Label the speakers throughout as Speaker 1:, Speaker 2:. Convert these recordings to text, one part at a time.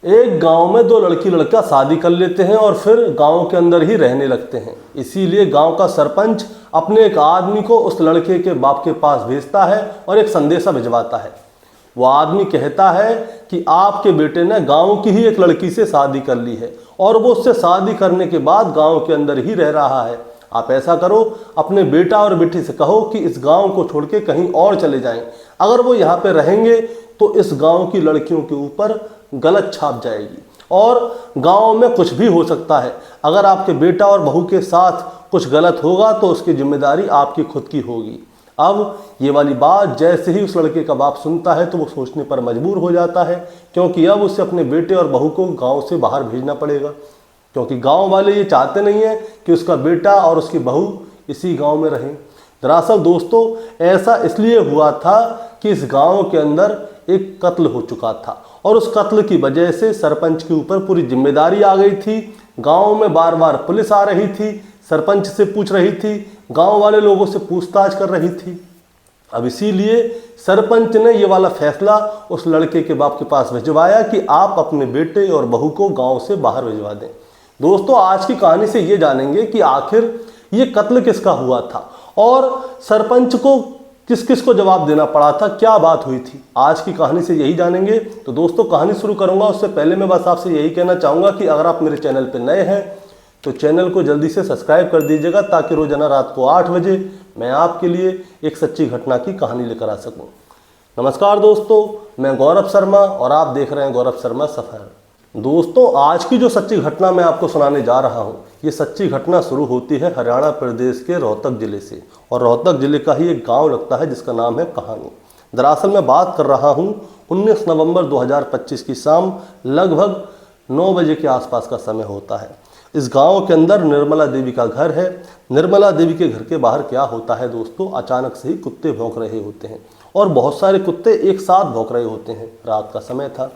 Speaker 1: एक गांव में दो लड़की लड़का शादी कर लेते हैं और फिर गांव के अंदर ही रहने लगते हैं। इसीलिए गांव का सरपंच अपने एक आदमी को उस लड़के के बाप के पास भेजता है और एक संदेशा भिजवाता है। वो आदमी कहता है कि आपके बेटे ने गांव की ही एक लड़की से शादी कर ली है और वो उससे शादी करने के बाद गांव के अंदर ही रह रहा है। आप ऐसा करो, अपने बेटा और बेटी से कहो कि इस गांव को छोड़ के कहीं और चले जाएं। अगर वो यहाँ पे रहेंगे तो इस गांव की लड़कियों के ऊपर गलत छाप जाएगी और गांव में कुछ भी हो सकता है। अगर आपके बेटा और बहू के साथ कुछ गलत होगा तो उसकी जिम्मेदारी आपकी खुद की होगी। अब ये वाली बात जैसे ही उस लड़के का बाप सुनता है तो वो सोचने पर मजबूर हो जाता है, क्योंकि अब उसे अपने बेटे और बहू को गांव से बाहर भेजना पड़ेगा, क्योंकि गांव वाले ये चाहते नहीं है कि उसका बेटा और उसकी बहू इसी गांव में रहें। दरअसल दोस्तों, ऐसा इसलिए हुआ था कि इस गांव के अंदर एक कत्ल हो चुका था और उस कत्ल की वजह से सरपंच के ऊपर पूरी जिम्मेदारी आ गई थी। गांव में बार बार पुलिस आ रही थी, सरपंच से पूछ रही थी, गांव वाले लोगों से पूछताछ कर रही थी। अब इसीलिए सरपंच ने ये वाला फैसला उस लड़के के बाप के पास भिजवाया कि आप अपने बेटे और बहू को गांव से बाहर भिजवा दें। दोस्तों, आज की कहानी से ये जानेंगे कि आखिर ये कत्ल किसका हुआ था और सरपंच को किस किस को जवाब देना पड़ा था, क्या बात हुई थी। आज की कहानी से यही जानेंगे। तो दोस्तों, कहानी शुरू करूंगा उससे पहले मैं बस आपसे यही कहना चाहूँगा कि अगर आप मेरे चैनल पर नए हैं तो चैनल को जल्दी से सब्सक्राइब कर दीजिएगा, ताकि रोजाना रात को 8 बजे मैं आपके लिए एक सच्ची घटना की कहानी लेकर आ सकूं। नमस्कार दोस्तों, मैं गौरव शर्मा और आप देख रहे हैं गौरव शर्मा सफर। दोस्तों, आज की जो सच्ची घटना मैं आपको सुनाने जा रहा हूं, ये सच्ची घटना शुरू होती है हरियाणा प्रदेश के रोहतक जिले से और रोहतक जिले का ही एक गांव लगता है जिसका नाम है कहानी। दरअसल मैं बात कर रहा हूं 19 नवंबर 2025 की शाम लगभग 9 बजे के आसपास का समय होता है। इस गांव के अंदर निर्मला देवी का घर है। निर्मला देवी के घर के बाहर क्या होता है दोस्तों, अचानक से ही कुत्ते भौंक रहे होते हैं और बहुत सारे कुत्ते एक साथ भौंक रहे होते हैं। रात का समय था,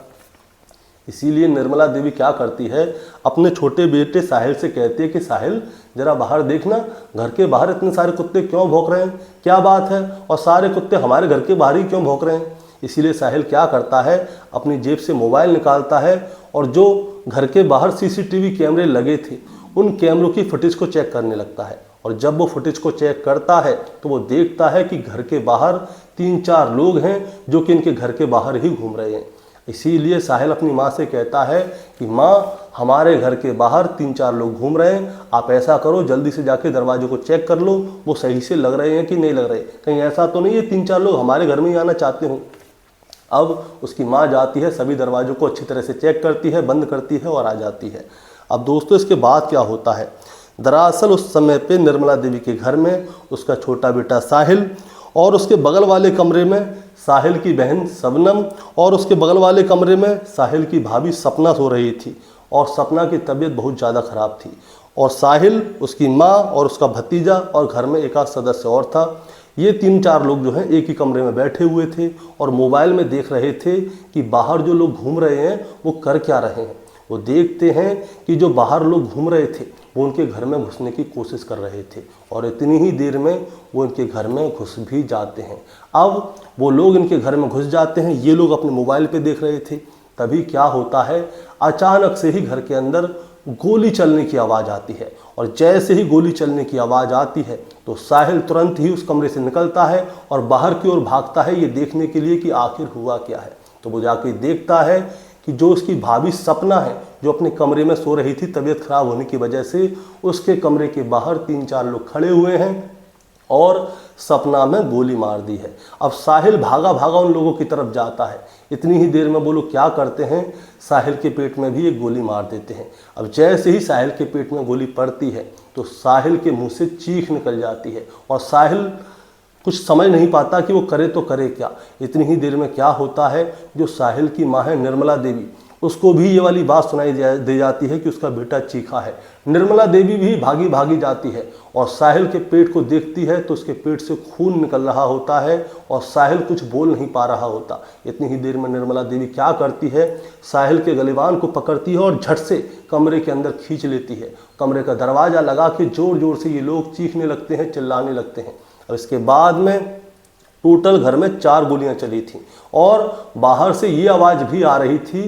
Speaker 1: इसीलिए निर्मला देवी क्या करती है, अपने छोटे बेटे साहिल से कहती है कि साहिल जरा बाहर देखना, घर के बाहर इतने सारे कुत्ते क्यों भौंक रहे हैं, क्या बात है, और सारे कुत्ते हमारे घर के बाहर ही क्यों भौंक रहे हैं। इसीलिए साहिल क्या करता है, अपनी जेब से मोबाइल निकालता है और जो घर के बाहर सीसीटीवी कैमरे लगे थे उन कैमरों की फुटेज को चेक करने लगता है। और जब वो फुटेज को चेक करता है तो वो देखता है कि घर के बाहर 3-4 लोग हैं जो कि इनके घर के बाहर ही घूम रहे हैं। इसीलिए साहिल अपनी माँ से कहता है कि माँ, हमारे घर के बाहर 3-4 लोग घूम रहे हैं, आप ऐसा करो जल्दी से जाके दरवाजे को चेक कर लो, वो सही से लग रहे हैं कि नहीं लग रहे, कहीं ऐसा तो नहीं है 3-4 लोग हमारे घर में ही आना चाहते हो। अब उसकी माँ जाती है, सभी दरवाजों को अच्छी तरह से चेक करती है, बंद करती है और आ जाती है। अब दोस्तों, इसके बाद क्या होता है, दरअसल उस समय पे निर्मला देवी के घर में उसका छोटा बेटा साहिल और उसके बगल वाले कमरे में साहिल की बहन शबनम और उसके बगल वाले कमरे में साहिल की भाभी सपना सो रही थी। और सपना की तबीयत बहुत ज़्यादा ख़राब थी और साहिल, उसकी माँ और उसका भतीजा और घर में एक आध सदस्य और था। ये 3-4 लोग जो हैं एक ही कमरे में बैठे हुए थे और मोबाइल में देख रहे थे कि बाहर जो लोग घूम रहे हैं वो कर क्या रहे हैं। वो देखते हैं कि जो बाहर लोग घूम रहे थे वो उनके घर में घुसने की कोशिश कर रहे थे और इतनी ही देर में वो इनके घर में घुस भी जाते हैं। अब वो लोग इनके घर में घुस जाते हैं, ये लोग अपने मोबाइल पे देख रहे थे। तभी क्या होता है, अचानक से ही घर के अंदर गोली चलने की आवाज़ आती है और जैसे ही गोली चलने की आवाज़ आती है तो साहिल तुरंत ही उस कमरे से निकलता है और बाहर की ओर भागता है, ये देखने के लिए कि आखिर हुआ क्या है। तो वो जाके देखता है कि जो उसकी भाभी सपना है, जो अपने कमरे में सो रही थी तबीयत खराब होने की वजह से, उसके कमरे के बाहर 3-4 लोग खड़े हुए हैं और सपना में गोली मार दी है। अब साहिल भागा भागा उन लोगों की तरफ जाता है। इतनी ही देर में वो लोग क्या करते हैं, साहिल के पेट में भी एक गोली मार देते हैं। अब जैसे ही साहिल के पेट में गोली पड़ती है तो साहिल के मुंह से चीख निकल जाती है और साहिल कुछ समझ नहीं पाता कि वो करे तो करे क्या। इतनी ही देर में क्या होता है, जो साहिल की माँ है निर्मला देवी, उसको भी ये वाली बात सुनाई दे जाती है कि उसका बेटा चीखा है। निर्मला देवी भी भागी भागी जाती है और साहिल के पेट को देखती है तो उसके पेट से खून निकल रहा होता है और साहिल कुछ बोल नहीं पा रहा होता। इतनी ही देर में निर्मला देवी क्या करती है, साहिल के गलीबान को पकड़ती है और झट से कमरे के अंदर खींच लेती है। कमरे का दरवाज़ा लगा के जोर जोर से ये लोग चीखने लगते हैं, चिल्लाने लगते हैं। अब इसके बाद में टोटल घर में 4 गोलियां चली थी और बाहर से ये आवाज़ भी आ रही थी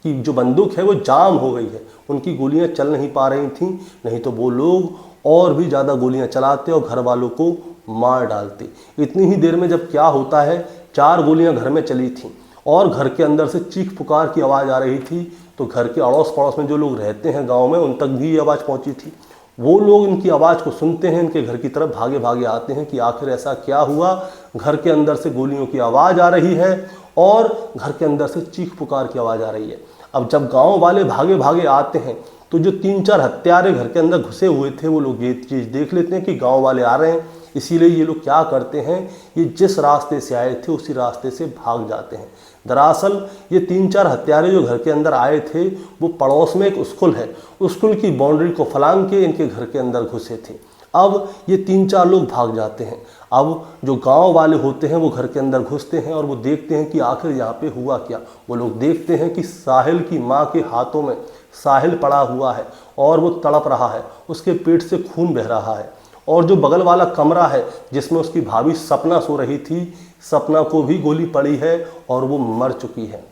Speaker 1: की जो बंदूक है वो जाम हो गई है, उनकी गोलियां चल नहीं पा रही थीं, नहीं तो वो लोग और भी ज़्यादा गोलियां चलाते और घर वालों को मार डालते। इतनी ही देर में जब क्या होता है, 4 गोलियां घर में चली थीं और घर के अंदर से चीख पुकार की आवाज़ आ रही थी। तो घर के अड़ोस पड़ोस में जो लोग रहते हैं गांव में, उन तक भी ये आवाज़ पहुंची थी। वो लोग इनकी आवाज़ को सुनते हैं, इनके घर की तरफ भागे भागे आते हैं कि आखिर ऐसा क्या हुआ, घर के अंदर से गोलियों की आवाज़ आ रही है और घर के अंदर से चीख पुकार की आवाज़ आ रही है। अब जब गांव वाले भागे भागे आते हैं तो जो 3-4 हत्यारे घर के अंदर घुसे हुए थे, वो लोग ये चीज़ देख लेते हैं कि गांव वाले आ रहे हैं, इसीलिए ये लोग क्या करते हैं, ये जिस रास्ते से आए थे उसी रास्ते से भाग जाते हैं। दरअसल ये 3-4 हत्यारे जो घर के अंदर आए थे, वो पड़ोस में एक स्कूल है, स्कूल की बाउंड्री को फलांग के इनके घर के अंदर घुसे थे। अब ये 3-4 लोग भाग जाते हैं। अब जो गांव वाले होते हैं वो घर के अंदर घुसते हैं और वो देखते हैं कि आखिर यहाँ पे हुआ क्या। वो लोग देखते हैं कि साहिल की माँ के हाथों में साहिल पड़ा हुआ है और वो तड़प रहा है, उसके पेट से खून बह रहा है। और जो बगल वाला कमरा है जिसमें उसकी भाभी सपना सो रही थी, सपना को भी गोली पड़ी है और वो मर चुकी है।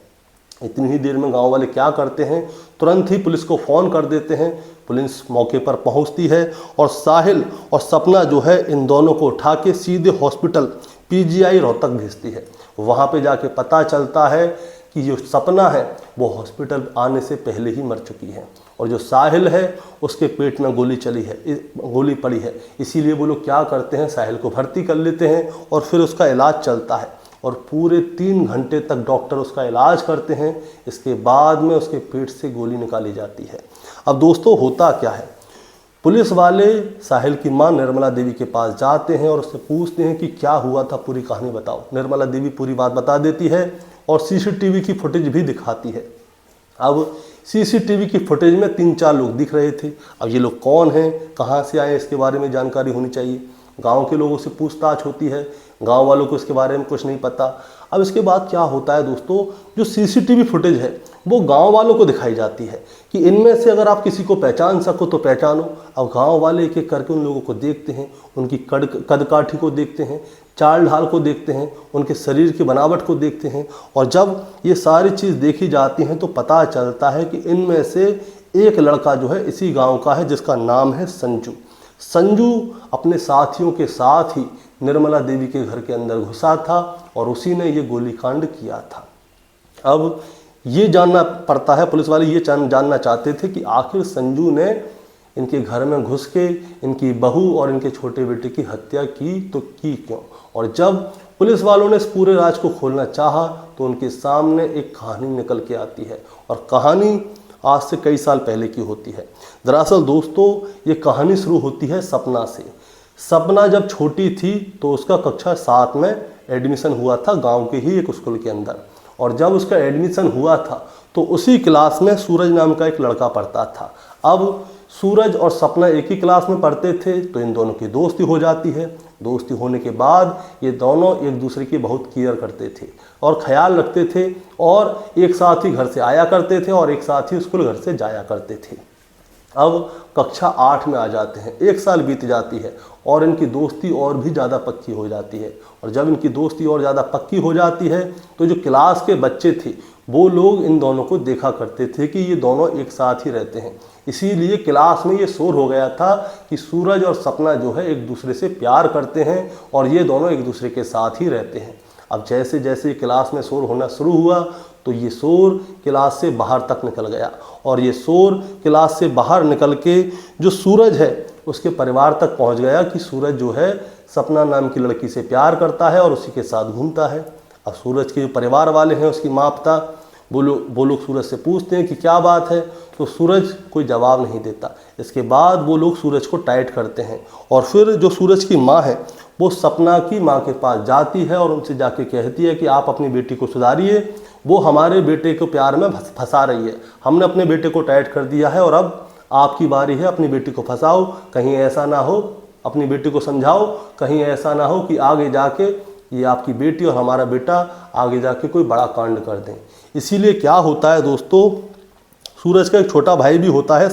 Speaker 1: इतनी ही देर में गांव वाले क्या करते हैं, तुरंत ही पुलिस को फ़ोन कर देते हैं। पुलिस मौके पर पहुंचती है और साहिल और सपना जो है, इन दोनों को उठा के सीधे हॉस्पिटल PGI रोहतक भेजती है। वहां पे जाके पता चलता है कि जो सपना है वो हॉस्पिटल आने से पहले ही मर चुकी है और जो साहिल है उसके पेट में गोली पड़ी है। इसीलिए वो लोग क्या करते हैं, साहिल को भर्ती कर लेते हैं और फिर उसका इलाज चलता है और पूरे 3 घंटे तक डॉक्टर उसका इलाज करते हैं। इसके बाद में उसके पेट से गोली निकाली जाती है। अब दोस्तों होता क्या है, पुलिस वाले साहिल की मां निर्मला देवी के पास जाते हैं और उससे पूछते हैं कि क्या हुआ था, पूरी कहानी बताओ। निर्मला देवी पूरी बात बता देती है और CCTV की फुटेज भी दिखाती है। अब CCTV की फुटेज में 3-4 लोग दिख रहे थे। अब ये लोग कौन हैं, कहाँ से आए, इसके बारे में जानकारी होनी चाहिए। गांव के लोगों से पूछताछ होती है, गांव वालों को इसके बारे में कुछ नहीं पता। अब इसके बाद क्या होता है दोस्तों, जो CCTV फुटेज है वो गांव वालों को दिखाई जाती है कि इनमें से अगर आप किसी को पहचान सको तो पहचानो। अब गांव वाले एक एक करके उन लोगों को देखते हैं, उनकी कद काठी को देखते हैं, चाल ढाल को देखते हैं, उनके शरीर की बनावट को देखते हैं और जब ये सारी चीज़ देखी जाती हैं तो पता चलता है कि इनमें से एक लड़का जो है इसी गाँव का है, जिसका नाम है संजू। संजू अपने साथियों के साथ ही निर्मला देवी के घर के अंदर घुसा था और उसी ने ये गोलीकांड किया था। अब ये जानना पड़ता है, पुलिस वाले ये जानना चाहते थे कि आखिर संजू ने इनके घर में घुस के इनकी बहू और इनके छोटे बेटे की हत्या की तो की क्यों। और जब पुलिस वालों ने इस पूरे राज को खोलना चाहा तो उनके सामने एक कहानी निकल के आती है और कहानी आज से कई साल पहले की होती है। दरअसल दोस्तों ये कहानी शुरू होती है सपना से। सपना जब छोटी थी तो उसका कक्षा 7 में एडमिशन हुआ था गांव के ही एक स्कूल के अंदर और जब उसका एडमिशन हुआ था तो उसी क्लास में सूरज नाम का एक लड़का पढ़ता था। अब सूरज और सपना एक ही क्लास में पढ़ते थे तो इन दोनों की दोस्ती हो जाती है। दोस्ती होने के बाद ये दोनों एक दूसरे की बहुत केयर करते थे और ख्याल रखते थे और एक साथ ही घर से आया करते थे और एक साथ ही स्कूल घर से जाया करते थे। अब कक्षा 8 में आ जाते हैं, 1 साल बीत जाती है और इनकी दोस्ती और भी ज़्यादा पक्की हो जाती है और जब इनकी दोस्ती और ज़्यादा पक्की हो जाती है तो जो क्लास के बच्चे थे वो लोग इन दोनों को देखा करते थे कि ये दोनों एक साथ ही रहते हैं। इसीलिए क्लास में ये शोर हो गया था कि सूरज और सपना जो है एक दूसरे से प्यार करते हैं और ये दोनों एक दूसरे के साथ ही रहते हैं। अब जैसे जैसे क्लास में शोर होना शुरू हुआ तो ये शोर क्लास से बाहर तक निकल गया और ये शोर क्लास से बाहर निकल के जो सूरज है उसके परिवार तक पहुंच गया कि सूरज जो है सपना नाम की लड़की से प्यार करता है और उसी के साथ घूमता है। अब सूरज के जो परिवार वाले हैं, उसकी माँ पिता, वो लोग सूरज से पूछते हैं कि क्या बात है, तो सूरज कोई जवाब नहीं देता। इसके बाद वो लोग सूरज को टाइट करते हैं और फिर जो सूरज की माँ है वो सपना की माँ के पास जाती है और उनसे जाके कहती है कि आप अपनी बेटी को सुधारिए, वो हमारे बेटे को प्यार में फंसा रही है। हमने अपने बेटे को टाइट कर दिया है और अब आपकी बारी है, अपनी बेटी को फंसाओ, कहीं ऐसा ना हो, अपनी बेटी को समझाओ, कहीं ऐसा ना हो कि आगे जाके ये आपकी बेटी और हमारा बेटा आगे जाके कोई बड़ा कांड कर दें। इसीलिए क्या होता है दोस्तों, सूरज का एक छोटा भाई भी होता है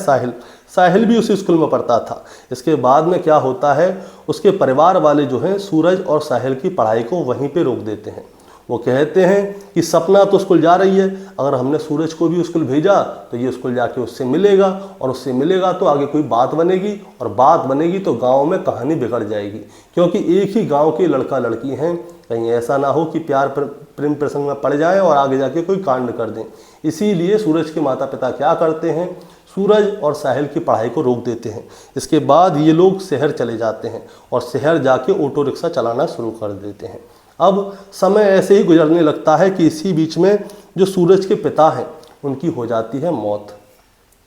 Speaker 1: साहिल भी उसी स्कूल में पढ़ता था। इसके बाद में क्या होता है, उसके परिवार वाले जो हैं सूरज और साहिल की पढ़ाई को वहीं पे रोक देते हैं। वो कहते हैं कि सपना तो स्कूल जा रही है, अगर हमने सूरज को भी स्कूल भेजा तो ये स्कूल जाके उससे मिलेगा, और उससे मिलेगा तो आगे कोई बात बनेगी, और बात बनेगी तो गांव में कहानी बिगड़ जाएगी। क्योंकि एक ही गांव के लड़का लड़की हैं, कहीं ऐसा ना हो कि प्यार प्रेम प्रसंग में पड़ जाएं और आगे जाके कोई कांड कर दें। इसीलिए सूरज के माता पिता क्या करते हैं, सूरज और साहिल की पढ़ाई को रोक देते हैं। इसके बाद ये लोग शहर चले जाते हैं और शहर जाके ऑटो रिक्शा चलाना शुरू कर देते हैं। अब समय ऐसे ही गुजरने लगता है कि इसी बीच में जो सूरज के पिता हैं उनकी हो जाती है मौत।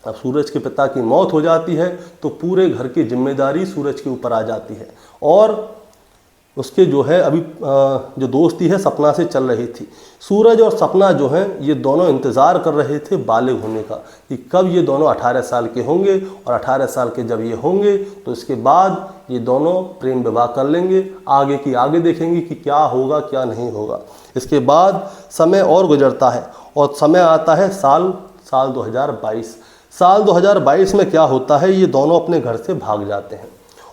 Speaker 1: अब सूरज के पिता की मौत हो जाती है तो पूरे घर की जिम्मेदारी सूरज के ऊपर आ जाती है, और उसके जो है अभी जो दोस्ती है सपना से चल रही थी। सूरज और सपना जो हैं ये दोनों इंतज़ार कर रहे थे बालिग होने का, कि कब ये दोनों 18 साल के होंगे, और 18 साल के जब ये होंगे तो इसके बाद ये दोनों प्रेम विवाह कर लेंगे। आगे की आगे देखेंगे कि क्या होगा क्या नहीं होगा। इसके बाद समय और गुजरता है और समय आता है साल 2022। साल 2022 में क्या होता है, ये दोनों अपने घर से भाग जाते हैं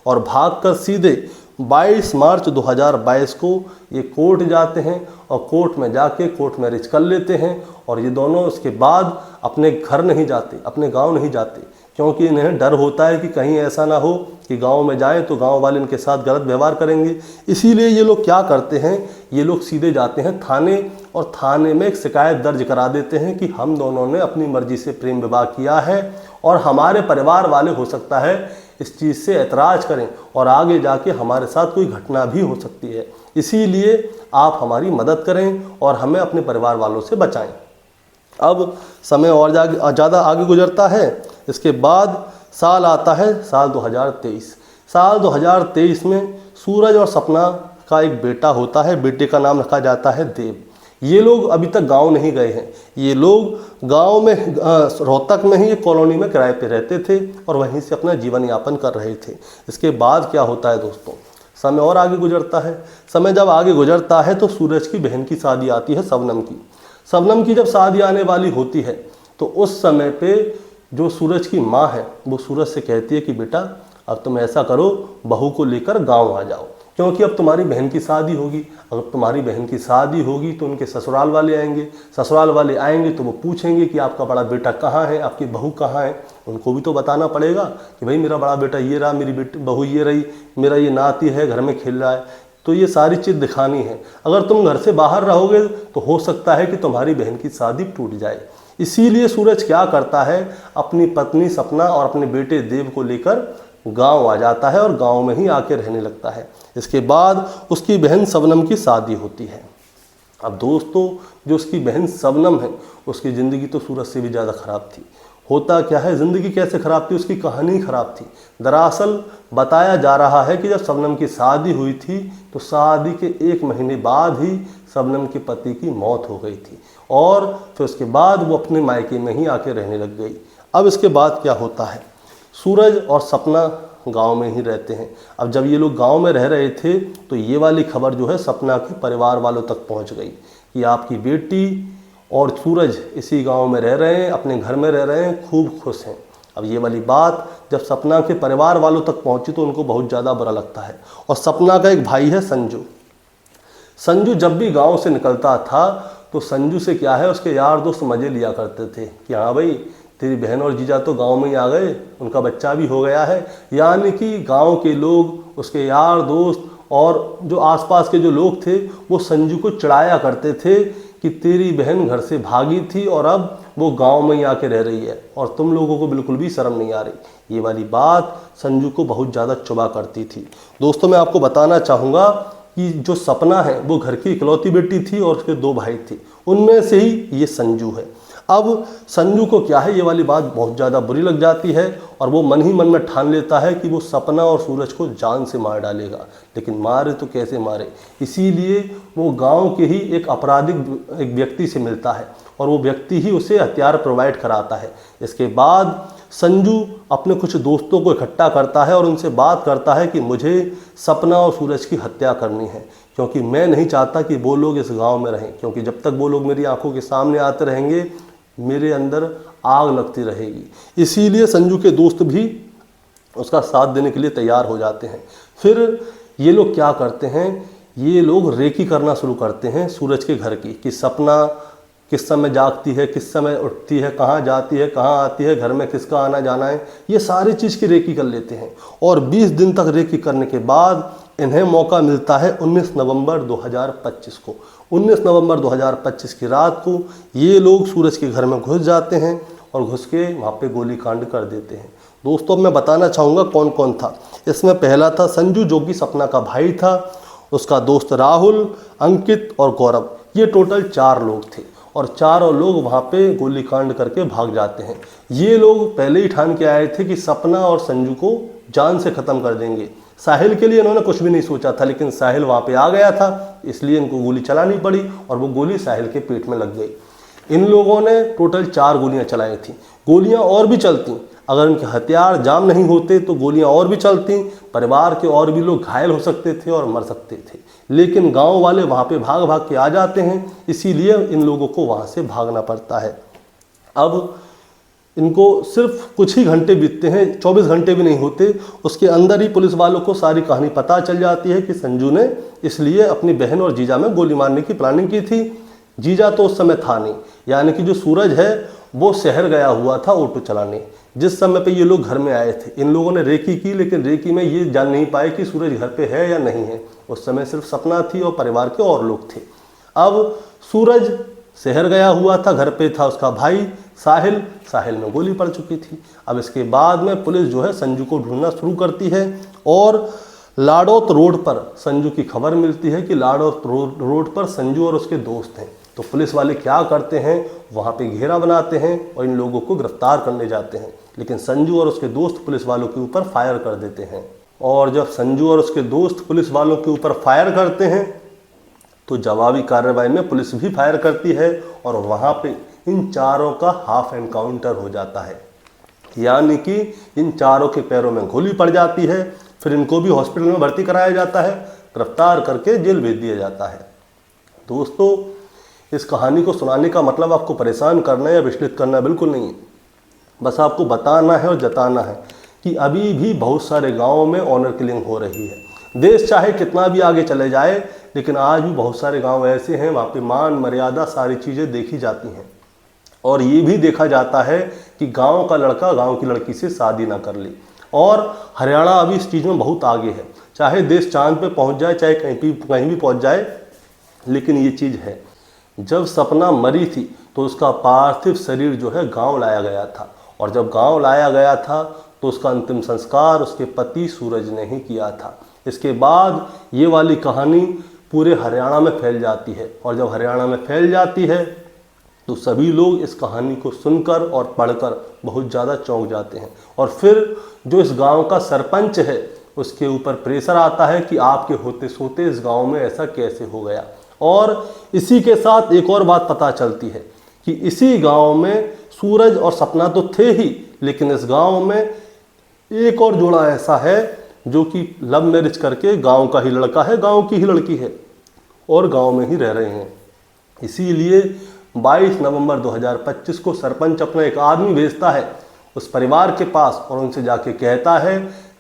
Speaker 1: और भागकर सीधे 22 मार्च 2022 को ये कोर्ट जाते हैं, और कोर्ट में जाके कोर्ट मैरिज कर लेते हैं। और ये दोनों उसके बाद अपने घर नहीं जाते, अपने गांव नहीं जाते, क्योंकि इन्हें डर होता है कि कहीं ऐसा ना हो कि गांव में जाएं तो गांव वाले इनके साथ गलत व्यवहार करेंगे। इसीलिए ये लोग क्या करते हैं, ये लोग सीधे जाते हैं थाने, और थाने में एक शिकायत दर्ज करा देते हैं कि हम दोनों ने अपनी मर्जी से प्रेम विवाह किया है, और हमारे परिवार वाले हो सकता है इस चीज़ से ऐतराज़ करें और आगे जाके हमारे साथ कोई घटना भी हो सकती है। इसीलिए आप हमारी मदद करें और हमें अपने परिवार वालों से बचाएं। अब समय और ज़्यादा आगे गुजरता है। इसके बाद साल आता है साल 2023। साल 2023 में सूरज और सपना का एक बेटा होता है, बेटे का नाम रखा जाता है देव। ये लोग अभी तक गांव नहीं गए हैं, ये लोग गांव में रोहतक में ही एक कॉलोनी में किराए पे रहते थे और वहीं से अपना जीवन यापन कर रहे थे। इसके बाद क्या होता है दोस्तों, समय और आगे गुजरता है। समय जब आगे गुजरता है तो सूरज की बहन की शादी आती है, शबनम की। शबनम की जब शादी आने वाली होती है तो उस समय पे जो सूरज की माँ है वो सूरज से कहती है कि बेटा अब तुम ऐसा करो, बहू को लेकर गाँव आ जाओ, क्योंकि अब तुम्हारी बहन की शादी होगी। अगर तुम्हारी बहन की शादी होगी तो उनके ससुराल वाले आएंगे, ससुराल वाले आएंगे तो वो पूछेंगे कि आपका बड़ा बेटा कहाँ है, आपकी बहू कहाँ है। उनको भी तो बताना पड़ेगा कि भाई मेरा बड़ा बेटा ये रहा, मेरी बहू ये रही, मेरा ये नाती है घर में खेल रहा है। तो ये सारी चीज़ दिखानी है। अगर तुम घर से बाहर रहोगे तो हो सकता है कि तुम्हारी बहन की शादी टूट जाए। इसीलिए सूरज क्या करता है, अपनी पत्नी सपना और अपने बेटे देव को लेकर गांव आ जाता है और गांव में ही आके रहने लगता है। इसके बाद उसकी बहन शबनम की शादी होती है। अब दोस्तों जो उसकी बहन शबनम है उसकी ज़िंदगी तो सूरज से भी ज़्यादा ख़राब थी। होता क्या है, ज़िंदगी कैसे ख़राब थी, उसकी कहानी ख़राब थी। दरअसल बताया जा रहा है कि जब शबनम की शादी हुई थी तो शादी के 1 महीने बाद ही शबनम के पति की मौत हो गई थी, और फिर उसके बाद वो अपने मायके में ही आके रहने लग गई। अब इसके बाद क्या होता है, सूरज और सपना गांव में ही रहते हैं। अब जब ये लोग गांव में रह रहे थे तो ये वाली खबर जो है सपना के परिवार वालों तक पहुंच गई कि आपकी बेटी और सूरज इसी गांव में रह रहे हैं, अपने घर में रह रहे हैं, खूब खुश हैं। अब ये वाली बात जब सपना के परिवार वालों तक पहुंची तो उनको बहुत ज़्यादा बुरा लगता है। और सपना का एक भाई है संजू। संजू जब भी गाँव से निकलता था तो संजू से क्या है, उसके यार दोस्त मज़े लिया करते थे कि हाँ भाई तेरी बहन और जीजा तो गांव में ही आ गए, उनका बच्चा भी हो गया है। यानी कि गांव के लोग, उसके यार दोस्त और जो आसपास के जो लोग थे वो संजू को चिढ़ाया करते थे कि तेरी बहन घर से भागी थी और अब वो गांव में ही आके रह रही है और तुम लोगों को बिल्कुल भी शर्म नहीं आ रही। ये वाली बात संजू को बहुत ज़्यादा चुभा करती थी। दोस्तों मैं आपको बताना चाहूँगा कि जो सपना है वो घर की इकलौती बेटी थी और उसके 2 भाई थे, उनमें से ही ये संजू है। अब संजू को क्या है, ये वाली बात बहुत ज़्यादा बुरी लग जाती है और वो मन ही मन में ठान लेता है कि वो सपना और सूरज को जान से मार डालेगा। लेकिन मारे तो कैसे मारे, इसीलिए वो गांव के ही एक आपराधिक एक व्यक्ति से मिलता है और वो व्यक्ति ही उसे हथियार प्रोवाइड कराता है। इसके बाद संजू अपने कुछ दोस्तों को इकट्ठा करता है और उनसे बात करता है कि मुझे सपना और सूरज की हत्या करनी है, क्योंकि मैं नहीं चाहता कि वो लोग इस गांव में रहें, क्योंकि जब तक वो लोग मेरी आंखों के सामने आते रहेंगे मेरे अंदर आग लगती रहेगी। इसीलिए संजू के दोस्त भी उसका साथ देने के लिए तैयार हो जाते हैं। फिर ये लोग क्या करते हैं, ये लोग रेकी करना शुरू करते हैं सूरज के घर की, कि सपना किस समय जागती है, किस समय उठती है, कहाँ जाती है, कहाँ आती है, घर में किसका आना जाना है, ये सारी चीज़ की रेकी कर लेते हैं। और 20 दिन तक रेकी करने के बाद इन्हें मौका मिलता है 19 नवंबर 2025 को। 19 नवंबर 2025 की रात को ये लोग सूरज के घर में घुस जाते हैं और घुस के वहाँ पे गोली कांड कर देते हैं। दोस्तों, मैं बताना चाहूँगा कौन कौन था। इसमें पहला था संजू, जो कि सपना का भाई था, उसका दोस्त राहुल, अंकित और गौरव। ये टोटल 4 लोग थे और चारों लोग वहाँ पे गोली कांड करके भाग जाते हैं। ये लोग पहले ही ठान के आए थे कि सपना और संजू को जान से ख़त्म कर देंगे। साहिल के लिए इन्होंने कुछ भी नहीं सोचा था, लेकिन साहिल वहाँ पे आ गया था, इसलिए इनको गोली चलानी पड़ी और वो गोली साहिल के पेट में लग गई। इन लोगों ने टोटल 4 गोलियाँ चलाई थी। गोलियाँ और भी चलती, अगर इनके हथियार जाम नहीं होते तो गोलियां और भी चलती, परिवार के और भी लोग घायल हो सकते थे और मर सकते थे। लेकिन गांव वाले वहां पे भाग भाग के आ जाते हैं, इसीलिए इन लोगों को वहां से भागना पड़ता है। अब इनको सिर्फ कुछ ही घंटे बीतते हैं, 24 घंटे भी नहीं होते, उसके अंदर ही पुलिस वालों को सारी कहानी पता चल जाती है कि संजू ने इसलिए अपनी बहन और जीजा में गोली मारने की प्लानिंग की थी। जीजा तो उस समय था नहीं, यानी कि जो सूरज है वो शहर गया हुआ था ऑटो चलाने। जिस समय पे ये लोग घर में आए थे, इन लोगों ने रेकी की, लेकिन रेकी में ये जान नहीं पाए कि सूरज घर पे है या नहीं है। उस समय सिर्फ सपना थी और परिवार के और लोग थे। अब सूरज शहर गया हुआ था, घर पे था उसका भाई साहिल, साहिल में गोली पड़ चुकी थी। अब इसके बाद में पुलिस जो है संजू को ढूंढना शुरू करती है और लाडौत रोड पर संजू की खबर मिलती है कि लाडौत रोड पर संजू और उसके दोस्त हैं। तो पुलिस वाले क्या करते हैं, वहाँ पे घेरा बनाते हैं और इन लोगों को गिरफ्तार करने जाते हैं। लेकिन संजू और उसके दोस्त पुलिस वालों के ऊपर फायर कर देते हैं। और जब संजू और उसके दोस्त पुलिस वालों के ऊपर फायर करते हैं तो जवाबी कार्रवाई में पुलिस भी फायर करती है और वहाँ पे इन चारों का हाफ एनकाउंटर हो जाता है, यानी कि इन चारों के पैरों में गोली पड़ जाती है। फिर इनको भी हॉस्पिटल में भर्ती कराया जाता है, गिरफ्तार करके जेल भेज दिया जाता है। दोस्तों, इस कहानी को सुनाने का मतलब आपको परेशान करना या विचलित करना बिल्कुल नहीं है, बस आपको बताना है और जताना है कि अभी भी बहुत सारे गाँवों में ऑनर किलिंग हो रही है। देश चाहे कितना भी आगे चले जाए, लेकिन आज भी बहुत सारे गांव ऐसे हैं वहाँ पे मान मर्यादा सारी चीज़ें देखी जाती हैं। और ये भी देखा जाता है कि गांव का लड़का गांव की लड़की से शादी ना कर ले। और हरियाणा अभी इस चीज़ में बहुत आगे है, चाहे देश चांद पे पहुँच जाए, चाहे कहीं भी पहुँच जाए, लेकिन ये चीज़ है। जब सपना मरी थी तो उसका पार्थिव शरीर जो है गाँव लाया गया था, और जब गाँव लाया गया था तो उसका अंतिम संस्कार उसके पति सूरज ने ही किया था। इसके बाद ये वाली कहानी पूरे हरियाणा में फैल जाती है, और जब हरियाणा में फैल जाती है तो सभी लोग इस कहानी को सुनकर और पढ़कर बहुत ज़्यादा चौंक जाते हैं। और फिर जो इस गांव का सरपंच है उसके ऊपर प्रेशर आता है कि आपके होते सोते इस गांव में ऐसा कैसे हो गया। और इसी के साथ एक और बात पता चलती है कि इसी गांव में सूरज और सपना तो थे ही, लेकिन इस गांव में एक और जोड़ा ऐसा है जो कि लव मैरिज करके गांव का ही लड़का है, गांव की ही लड़की है और गांव में ही रह रहे हैं। इसीलिए 22 नवंबर 2025 को सरपंच अपना एक आदमी भेजता है उस परिवार के पास और उनसे जाके कहता है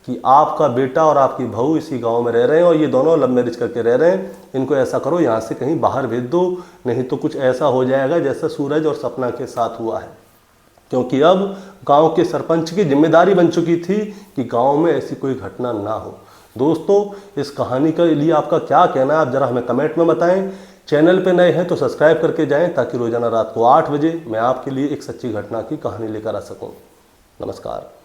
Speaker 1: कि आपका बेटा और आपकी बहू इसी गांव में रह रहे हैं और ये दोनों लव मैरिज करके रह रहे हैं, इनको ऐसा करो यहाँ से कहीं बाहर भेज दो, नहीं तो कुछ ऐसा हो जाएगा जैसा सूरज और सपना के साथ हुआ है। क्योंकि अब गांव के सरपंच की जिम्मेदारी बन चुकी थी कि गांव में ऐसी कोई घटना ना हो। दोस्तों, इस कहानी के लिए आपका क्या कहना है आप ज़रा हमें कमेंट में बताएं। चैनल पे नए हैं तो सब्सक्राइब करके जाएं ताकि रोज़ाना रात को 8 बजे मैं आपके लिए एक सच्ची घटना की कहानी लेकर आ सकूं। नमस्कार।